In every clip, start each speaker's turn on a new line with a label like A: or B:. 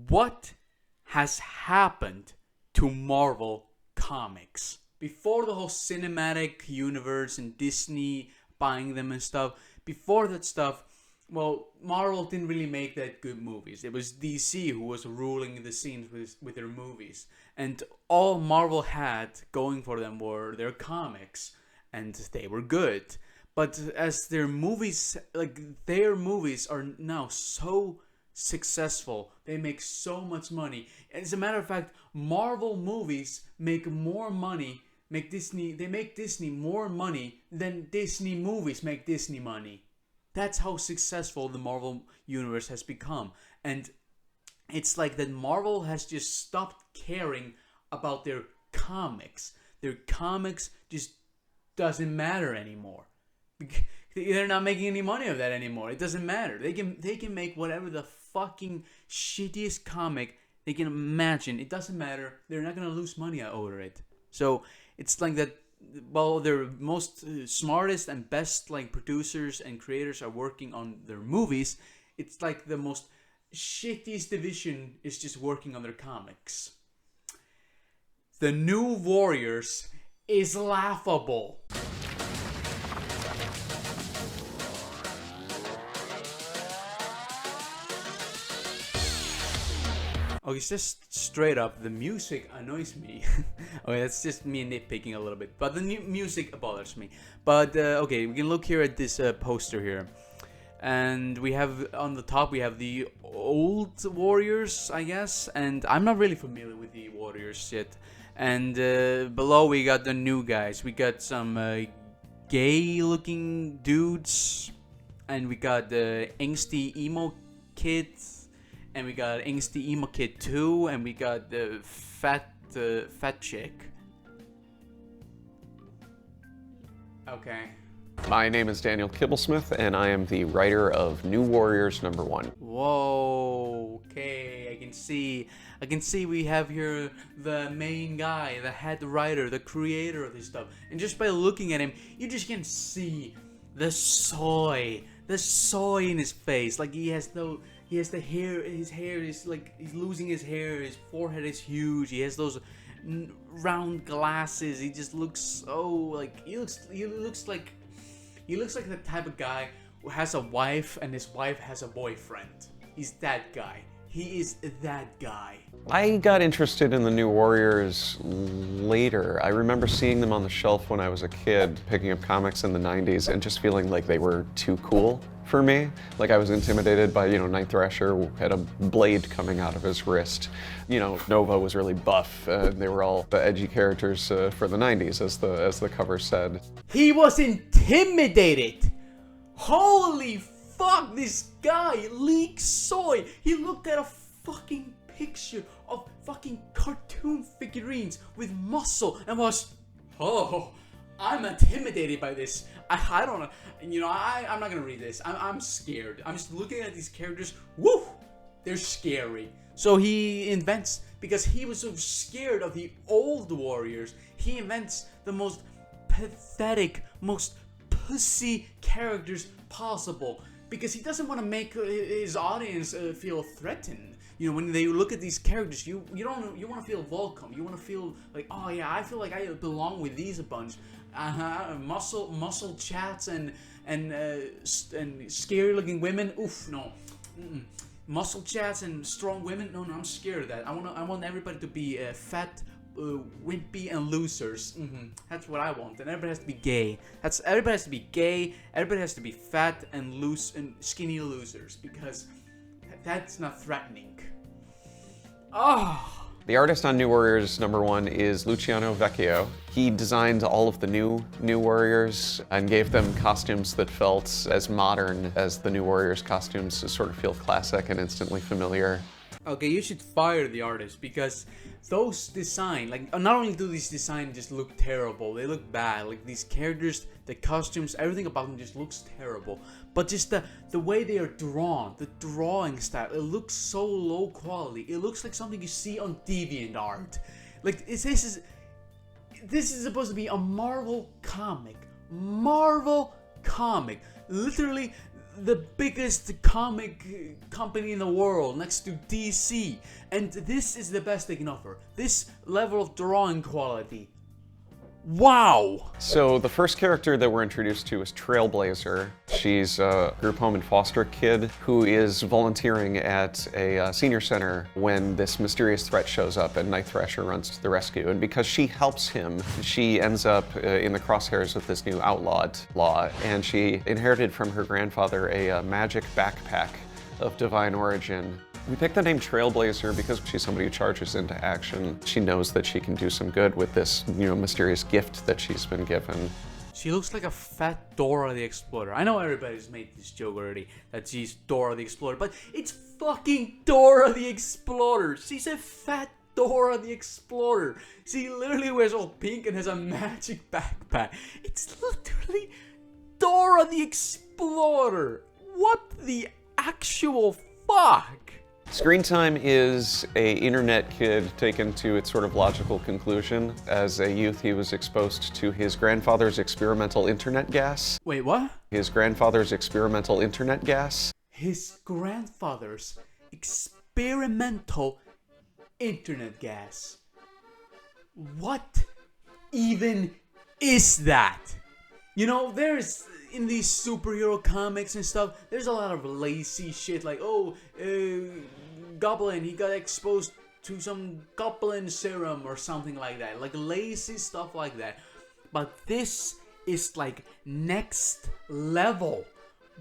A: what has happened to Marvel Comics? Before the whole cinematic universe and Disney buying them and stuff, before that stuff, well, Marvel didn't really make that good movies. It was DC who was ruling the scenes with their movies. And all Marvel had going for them were their comics. And they were good. But as their movies are now so successful, they make so much money. As a matter of fact, Marvel movies make more money, make Disney more money than Disney movies make Disney money. That's how successful the Marvel universe has become. And it's like that Marvel has just stopped caring about their comics. Their comics just doesn't matter anymore. They're not making any money of that anymore. It doesn't matter. They can make whatever the fucking shittiest comic they can imagine. It doesn't matter. They're not gonna lose money over it. So it's like that. While their most smartest and best like producers and creators are working on their movies, it's like the most shittiest division is just working on their comics. The New Warriors is laughable. Okay, just straight up, the music annoys me. Okay, that's just me nitpicking a little bit, but the new music bothers me. But okay, we can look here at this poster here, and we have on the top we have the old Warriors, I guess, and I'm not really familiar with the Warriors yet. And below we got the new guys. We got some gay-looking dudes, and we got the angsty emo kids. And we got Angsty Emo Kid 2, and we got the fat chick. Okay.
B: My name is Daniel Kibblesmith, and I am the writer of New Warriors #1.
A: Whoa. Okay, I can see we have here the main guy, the head writer, the creator of this stuff. And just by looking at him, you just can see the soy in his face. Like he has the hair, his hair is like, he's losing his hair, his forehead is huge, he has those round glasses, he just looks so, like, he looks like the type of guy who has a wife and his wife has a boyfriend. He's that guy. He is that guy.
B: I got interested in the New Warriors later. I remember seeing them on the shelf when I was a kid, picking up comics in the 90s and just feeling like they were too cool for me. Like I was intimidated by, Night Thrasher who had a blade coming out of his wrist. Nova was really buff. They were all the edgy characters for the 90s, as the cover said.
A: He was intimidated! Holy fuck, this guy leaks soy! He looked at a fucking picture of fucking cartoon figurines with muscle and was, oh, I'm intimidated by this. I don't know. I'm not gonna read this. I'm scared. I'm just looking at these characters. Woo! They're scary. So he invents, because he was so scared of the old Warriors, he invents the most pathetic, most pussy characters possible. Because he doesn't want to make his audience feel threatened. When they look at these characters, you want to feel welcome. You want to feel like, oh yeah, I feel like I belong with these a bunch. Muscle chats and scary looking women. Oof, no. Muscle chats and strong women. No, I'm scared of that. I want everybody to be fat, wimpy, and losers. That's what I want. And everybody has to be gay. Everybody has to be gay. Everybody has to be fat and loose and skinny losers, because that's not threatening. Oh.
B: The artist on New Warriors #1 is Luciano Vecchio. He designed all of the new Warriors and gave them costumes that felt as modern as the New Warriors costumes, to sort of feel classic and instantly familiar.
A: Okay, you should fire the artist, because those design, like, not only do these designs just look terrible, they look bad. Like, these characters, the costumes, everything about them just looks terrible. But just the way they are drawn, the drawing style, it looks so low quality. It looks like something you see on DeviantArt. Like, this is supposed to be a Marvel comic. Literally, the biggest comic company in the world next to DC, and this is the best they can offer. This level of drawing quality. Wow!
B: So the first character that we're introduced to is Trailblazer. She's a group home and foster kid who is volunteering at a senior center when this mysterious threat shows up and Night Thrasher runs to the rescue. And because she helps him, she ends up in the crosshairs of this new outlawed law. And she inherited from her grandfather a magic backpack of divine origin. We picked the name Trailblazer because she's somebody who charges into action. She knows that she can do some good with this, mysterious gift that she's been given.
A: She looks like a fat Dora the Explorer. I know everybody's made this joke already, that she's Dora the Explorer, but it's fucking Dora the Explorer. She's a fat Dora the Explorer. She literally wears all pink and has a magic backpack. It's literally Dora the Explorer. What the actual fuck?
B: Screen Time is a internet kid taken to its sort of logical conclusion. As a youth, he was exposed to his grandfather's experimental internet gas.
A: Wait, what?
B: His grandfather's experimental internet gas.
A: His grandfather's experimental internet gas. What even is that? There's, in these superhero comics and stuff, there's a lot of lazy shit like, Goblin, he got exposed to some Goblin serum or something like that. Like lazy stuff like that. But this is like next level.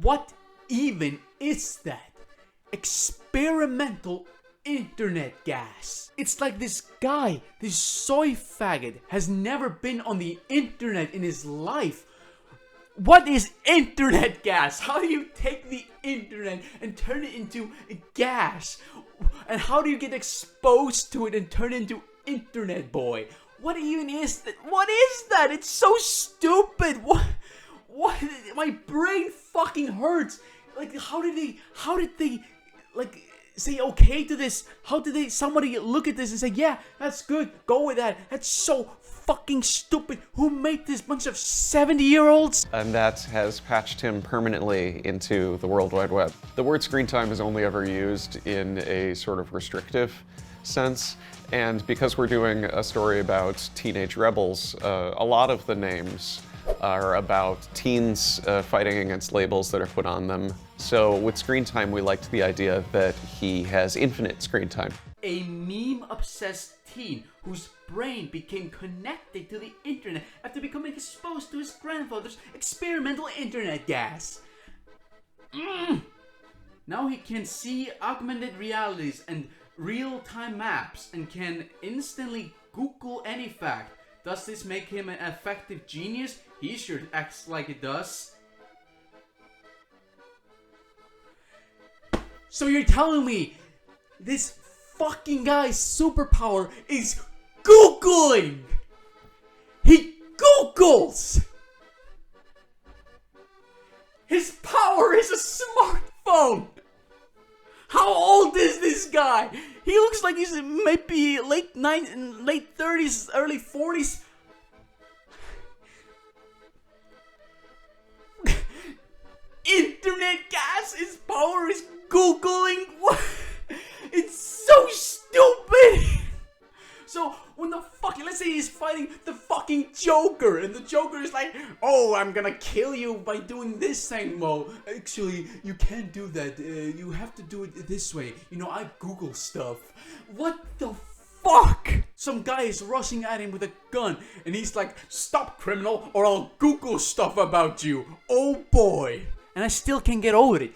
A: What even is that? Experimental internet gas. It's like this guy, this soy faggot, has never been on the internet in his life. What is internet gas? How do you take the internet and turn it into gas? And how do you get exposed to it and turn it into Internet Boy? What even is that? What is that? It's so stupid. What? My brain fucking hurts. Like, how did they, like, say okay to this? How did somebody look at this and say, yeah, that's good, go with that? That's so fucking stupid. Who made this? Bunch of 70-year-olds?
B: And that has patched him permanently into the World Wide Web. The word screen time is only ever used in a sort of restrictive sense. And because we're doing a story about teenage rebels, a lot of the names are about teens fighting against labels that are put on them. So with screen time, we liked the idea that he has infinite screen time.
A: A meme-obsessed teen whose brain became connected to the internet after becoming exposed to his grandfather's experimental internet gas. Now he can see augmented realities and real-time maps and can instantly Google any fact. Does this make him an effective genius? He sure acts like it does. So you're telling me this fucking guy's superpower is Googling! He Googles! His power is a smartphone! How old is this guy? He looks like he's maybe late 30s, early 40s. Internet gas, his power is Googling. What? It's so stupid. So when the fucking, let's say he's fighting the fucking Joker, and the Joker is like, oh, I'm gonna kill you by doing this thing. Well, actually, you can't do that. You have to do it this way. I Google stuff. What the fuck? Some guy is rushing at him with a gun, and he's like, stop, criminal, or I'll Google stuff about you. Oh boy. And I still can't get over it.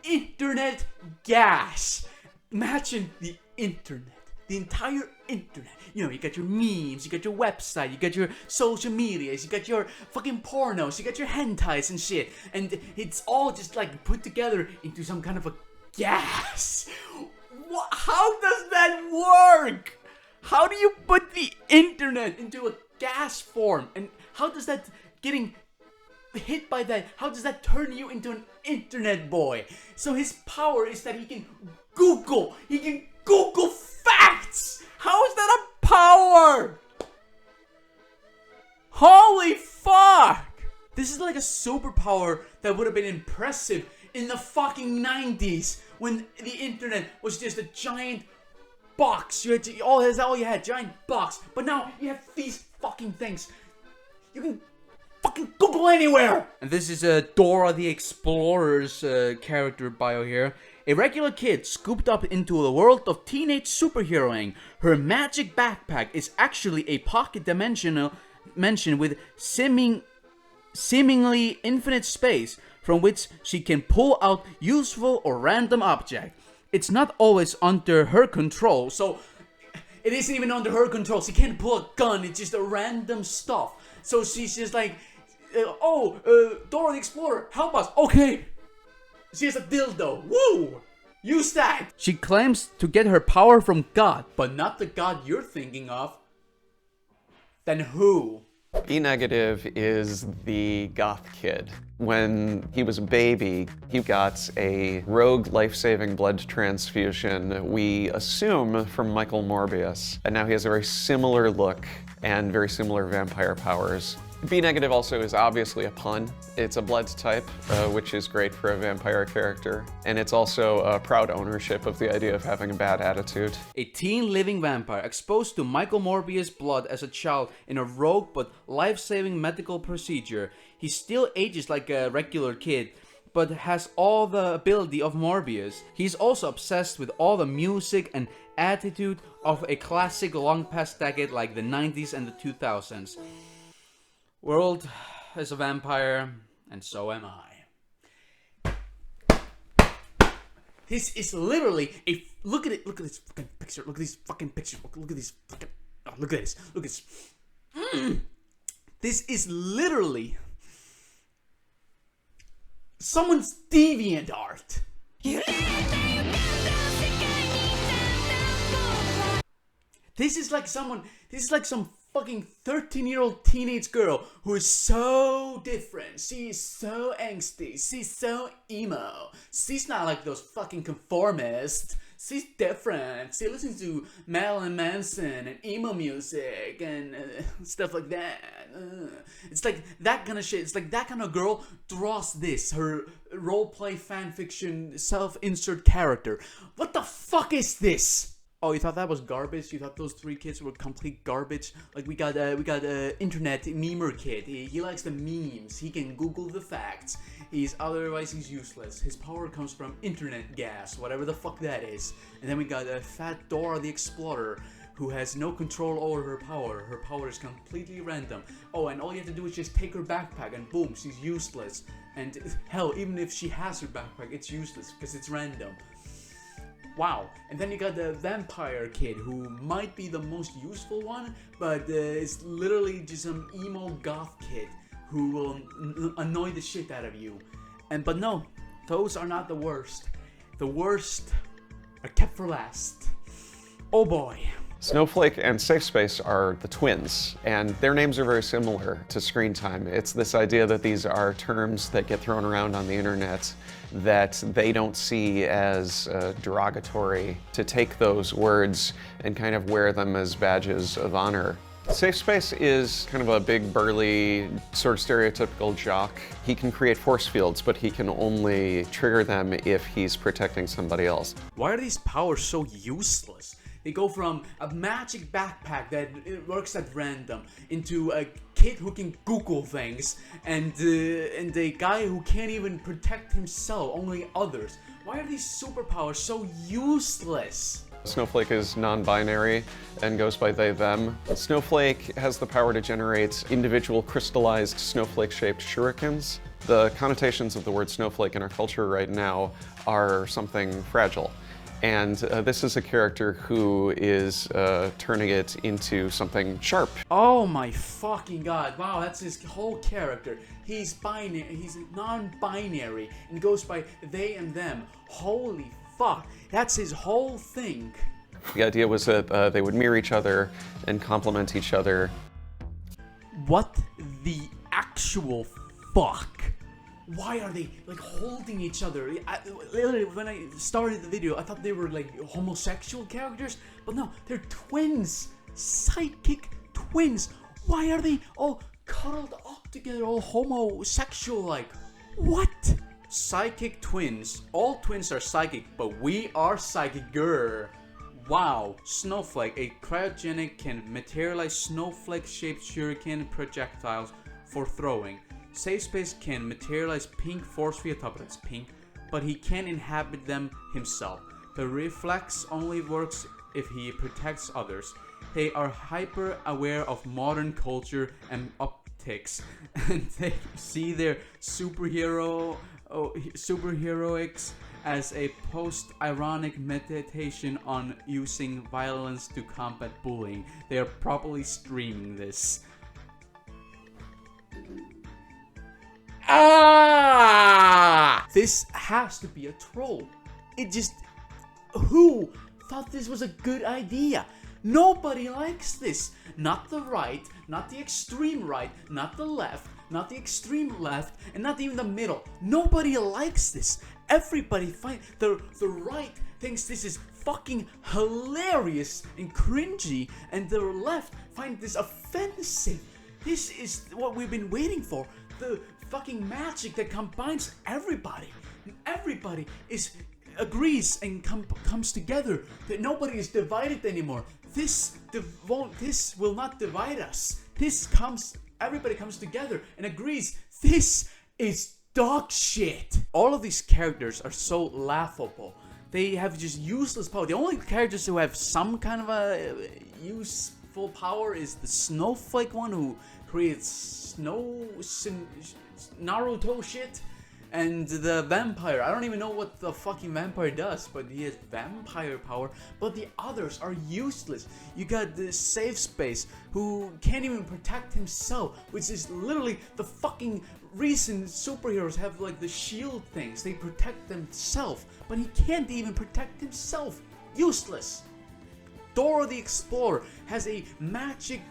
A: Internet gas. Imagine the internet. The entire internet. You got your memes, you got your website, you got your social medias, you got your fucking pornos, you got your hentais and shit. And it's all just like put together into some kind of a gas. How does that work? How do you put the internet into a gas form? And how does that getting hit by that, how does that turn you into an internet boy? So his power is that he can Google facts. How is that a power? Holy fuck. This is like a superpower that would have been impressive in the fucking 90s when the internet was just a giant box. You had to, that's all you had, giant box. But now you have these fucking things. You can fucking Google anywhere. And this is Dora the Explorer's character bio here. A regular kid scooped up into the world of teenage superheroing. Her magic backpack is actually a pocket dimension with seemingly infinite space from which she can pull out useful or random object. It's not always under her control, so it isn't even under her control. She can't pull a gun, it's just a random stuff. So she's just like, Dora the Explorer, help us. Okay. She has a dildo. Woo! Use that! She claims to get her power from God, but not the God you're thinking of. Then who?
B: B negative is the goth kid. When he was a baby, he got a rogue life-saving blood transfusion, we assume from Michael Morbius. And now he has a very similar look and very similar vampire powers. B negative also is obviously a pun. It's a blood type, which is great for a vampire character. And it's also a proud ownership of the idea of having a bad attitude.
A: A teen living vampire exposed to Michael Morbius' blood as a child in a rogue but life-saving medical procedure. He still ages like a regular kid, but has all the ability of Morbius. He's also obsessed with all the music and attitude of a classic long past decade like the 90s and the 2000s. World is a vampire, and so am I. This is literally a look at it. Look at this fucking picture. Look at these fucking pictures. Look at these fucking. Oh, look at this. Look at this. This is literally someone's deviant art. This is like someone. This is like some fucking 13-year-old teenage girl who is so different. She's so angsty. She's so emo. She's not like those fucking conformists. She's different. She listens to Marilyn Manson and emo music and stuff like that. It's like that kind of shit. It's like that kind of girl draws this. Her roleplay fanfiction self-insert character. What the fuck is this? Oh, you thought that was garbage? You thought those three kids were complete garbage? Like we got internet memer kid. He likes the memes. He can Google the facts. He's useless. His power comes from internet gas, whatever the fuck that is. And then we got fat Dora the Explorer, who has no control over her power. Her power is completely random. Oh, and all you have to do is just take her backpack and boom, she's useless. And hell, even if she has her backpack, it's useless because it's random. Wow. And then you got the vampire kid, who might be the most useful one, but it's literally just some emo goth kid who will annoy the shit out of you. But no, those are not the worst. The worst are kept for last. Oh boy.
B: Snowflake and Safe Space are the twins, and their names are very similar to screen time. It's this idea that these are terms that get thrown around on the internet that they don't see as derogatory, to take those words and kind of wear them as badges of honor. Safe Space is kind of a big, burly, sort of stereotypical jock. He can create force fields, but he can only trigger them if he's protecting somebody else.
A: Why are these powers so useless? They go from a magic backpack that it works at random into a kid who can Google things and a guy who can't even protect himself, only others. Why are these superpowers so useless?
B: Snowflake is non-binary and goes by they, them. Snowflake has the power to generate individual crystallized snowflake-shaped shurikens. The connotations of the word snowflake in our culture right now are something fragile. And this is a character who is turning it into something sharp.
A: Oh my fucking god, wow, that's his whole character. He's binary, he's non-binary, and goes by they and them. Holy fuck, that's his whole thing.
B: The idea was that they would mirror each other and complement each other.
A: What the actual fuck? Why are they like holding each other? Literally, when I started the video, I thought they were like homosexual characters, but no, they're twins, sidekick twins. Why are they all cuddled up together, all homosexual like. What? Psychic twins. All twins are psychic, but we are psychic-er. Wow. Snowflake. A cryogenic can materialize snowflake-shaped shuriken projectiles for throwing. Safe Space can materialize pink force field, top that's pink, but he can't inhabit them himself. The reflex only works if he protects others. They are hyper aware of modern culture and optics, and they see their superheroics as a post-ironic meditation on using violence to combat bullying. They are probably streaming this. Ah! This has to be a troll. Who thought this was a good idea? Nobody likes this. Not the right, not the extreme right, not the left, not the extreme left, and not even the middle. Nobody likes this. Everybody the right thinks this is fucking hilarious and cringy, and the left find this offensive. This is what we've been waiting for. The fucking magic that combines everybody. Everybody agrees and comes together. That nobody is divided anymore. This will not divide us. Everybody comes together and agrees. This is dog shit. All of these characters are so laughable. They have just useless power. The only characters who have some kind of a useful power is the snowflake one who creates Naruto shit, and the vampire. I don't even know what the fucking vampire does, but he has vampire power. But the others are useless. You got the Safe Space, who can't even protect himself, which is literally the fucking reason superheroes have like the shield things. They protect themselves, but he can't even protect himself. Useless. Dora the Explorer has a magic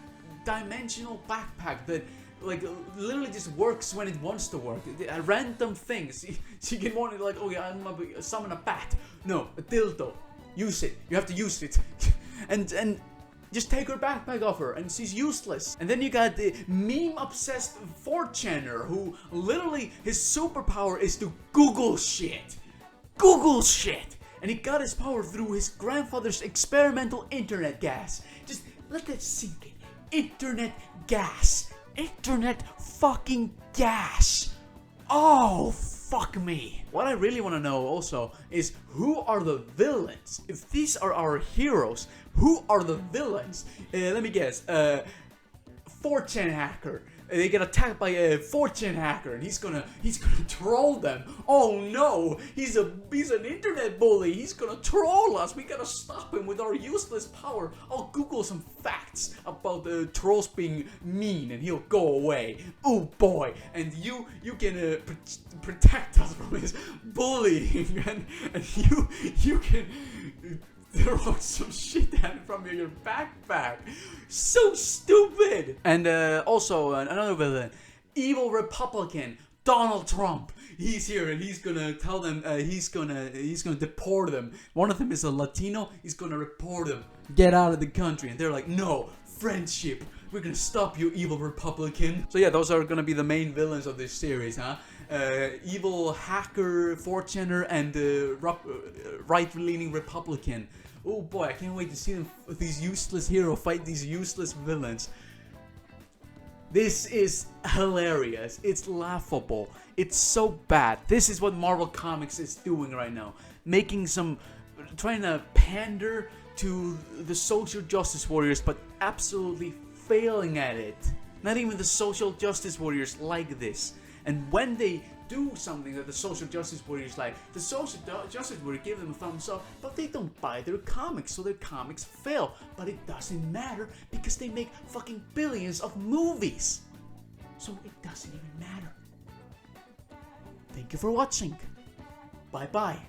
A: dimensional backpack that like literally just works when it wants to work. Random things. She can want it like, oh yeah, I'm gonna summon a bat. No, a dildo. Use it. You have to use it. and just take her backpack off her, and she's useless. And then you got the meme-obsessed 4chaner, who literally his superpower is to Google shit. Google shit. And he got his power through his grandfather's experimental internet gas. Just let that sink in. Internet gas. Internet fucking gas. Oh, fuck me. What I really want to know also is, who are the villains? If these are our heroes, who are the villains? Let me guess. 4chan hacker. They get attacked by a 4chan hacker, and he's gonna troll them. Oh no, he's an internet bully. He's gonna troll us. We gotta stop him with our useless power. I'll Google some facts about the trolls being mean, and he'll go away. Oh boy, and you can protect us from his bullying, and you can throw some shit at him from your backpack. So stupid. And also another villain, evil Republican Donald Trump. He's here, and he's gonna tell them he's gonna deport them. One of them is a Latino. He's gonna report them. Get out of the country. And they're like, no, friendship. We're gonna stop you, evil Republican. So yeah, those are gonna be the main villains of this series, huh? Evil hacker 4chaner and right-leaning Republican. Oh boy, I can't wait to see them, these useless heroes fight these useless villains. This is hilarious. It's laughable. It's so bad. This is what Marvel Comics is doing right now. Trying to pander to the social justice warriors, but absolutely failing at it. Not even the social justice warriors like this. And when they do something that the social justice warriors like, the social justice warriors give them a thumbs up, but they don't buy their comics, so their comics fail. But it doesn't matter, because they make fucking billions of movies. So it doesn't even matter. Thank you for watching. Bye bye.